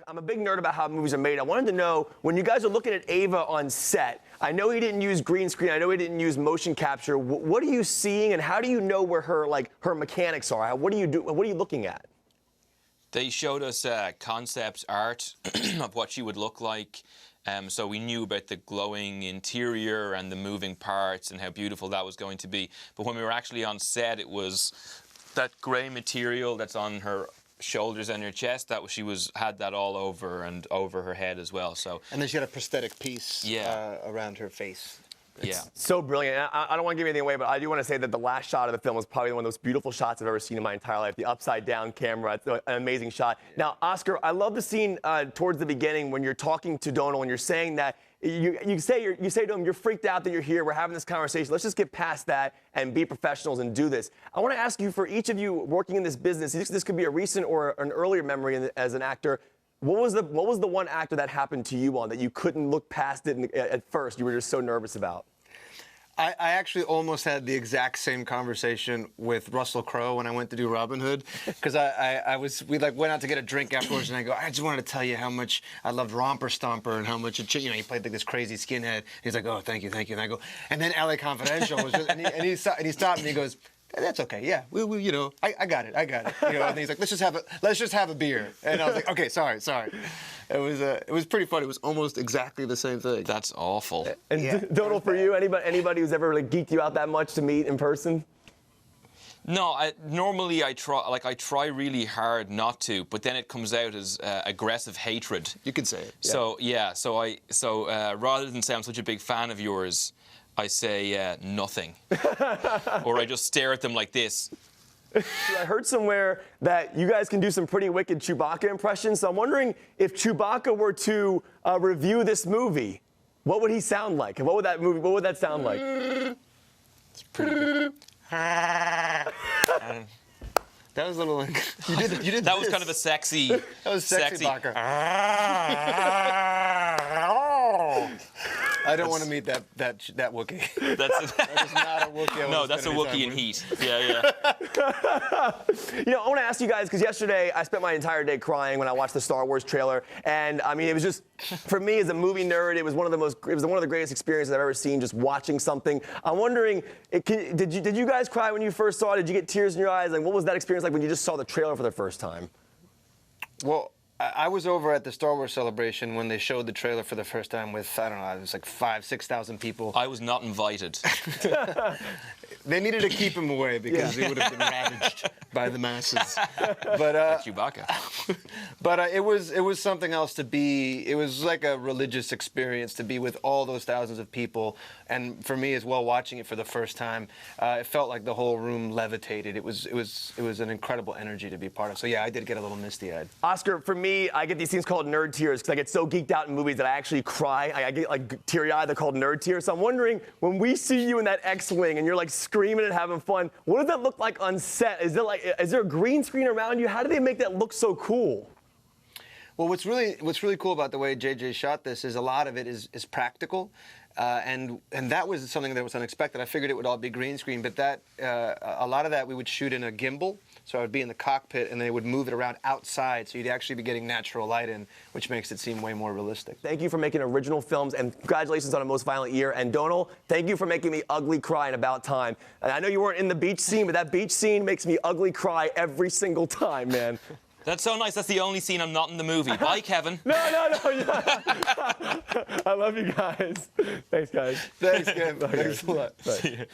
I'm a big nerd about how movies are made. I wanted to know, when you guys are looking at Ava on set, I know he didn't use green screen, I know he didn't use motion capture. What are you seeing, and how do you know where her mechanics are? What are you looking at? They showed us concept art of what she would look like. So we knew about the glowing interior and the moving parts and how beautiful that was going to be. But when we were actually on set, it was that grey material that's on her shoulders and her chest. She had that all over and over her head as well. So. And then she had a prosthetic piece around her face. It's so brilliant. I don't want to give anything away, but I do want to say that the last shot of the film was probably one of the most beautiful shots I've ever seen in my entire life. The upside-down camera, it's an amazing shot. Yeah. Now, Oscar, I love the scene towards the beginning when you're talking to Domhnall and you're saying that you say to him, you're freaked out that you're here. We're having this conversation. Let's just get past that and be professionals and do this. I want to ask you, for each of you working in this business, this could be a recent or an earlier memory as an actor. What was the one actor that happened to you on that you couldn't look past it at first? You were just so nervous about. I actually almost had the exact same conversation with Russell Crowe when I went to do Robin Hood, because we went out to get a drink afterwards, and I go, I just wanted to tell you how much I loved Romper Stomper and how much he played like this crazy skinhead. He's like, oh, thank you, and I go, and then LA Confidential was just, and he stopped and he goes, that's okay, yeah, I got it, and he's like, let's just have a beer, and I was like, okay, sorry. It was pretty funny. It was almost exactly the same thing. That's awful. And Domhnall, for you, anybody who's ever geeked you out that much to meet in person? No, normally I try really hard not to, but then it comes out as aggressive hatred. You could say it. Yeah. So rather than say I'm such a big fan of yours, I say nothing, or I just stare at them like this. I heard somewhere that you guys can do some pretty wicked Chewbacca impressions, so I'm wondering if Chewbacca were to review this movie, what would he sound like? What would that sound like? It's pretty good. That was a little like, you did that was kind of a sexy. That was sexy. Chewbacca. I don't want to meet that Wookiee. That is not a Wookiee. No, that's a Wookiee in heat. Yeah. I want to ask you guys, because yesterday I spent my entire day crying when I watched the Star Wars trailer, and I mean, it was just, for me as a movie nerd, it was one of the greatest experiences I've ever seen, just watching something. I'm wondering, did you guys cry when you first saw it? Did you get tears in your eyes? Like, what was that experience like when you just saw the trailer for the first time? Well, I was over at the Star Wars celebration when they showed the trailer for the first time with, I don't know, it was like 5,000-6,000 people. I was not invited. They needed to keep him away because he would have been ravaged by the masses. But Chewbacca. But it was something else to be. It was like a religious experience to be with all those thousands of people, and for me as well, watching it for the first time, it felt like the whole room levitated. It was an incredible energy to be part of. So yeah, I did get a little misty-eyed. Oscar, for me, I get these things called nerd tears because I get so geeked out in movies that I actually cry. I get like teary-eyed. They're called nerd tears. So I'm wondering, when we see you in that X-wing and you're like screaming and having fun, what does that look like on set? Is there a green screen around you? How do they make that look so cool? Well, what's really cool about the way JJ shot this is a lot of it is practical. And that was something that was unexpected. I figured it would all be green screen, but a lot of that we would shoot in a gimbal. So I would be in the cockpit, and they would move it around outside, so you'd actually be getting natural light in, which makes it seem way more realistic. Thank you for making original films, and congratulations on A Most Violent Year. And Domhnall, thank you for making me ugly cry in About Time. And I know you weren't in the beach scene, but that beach scene makes me ugly cry every single time, man. That's so nice. That's the only scene I'm not in the movie. Bye, Kevin. No. I love you guys. Thanks, guys. Thanks, Kevin. Thanks a lot. Bye.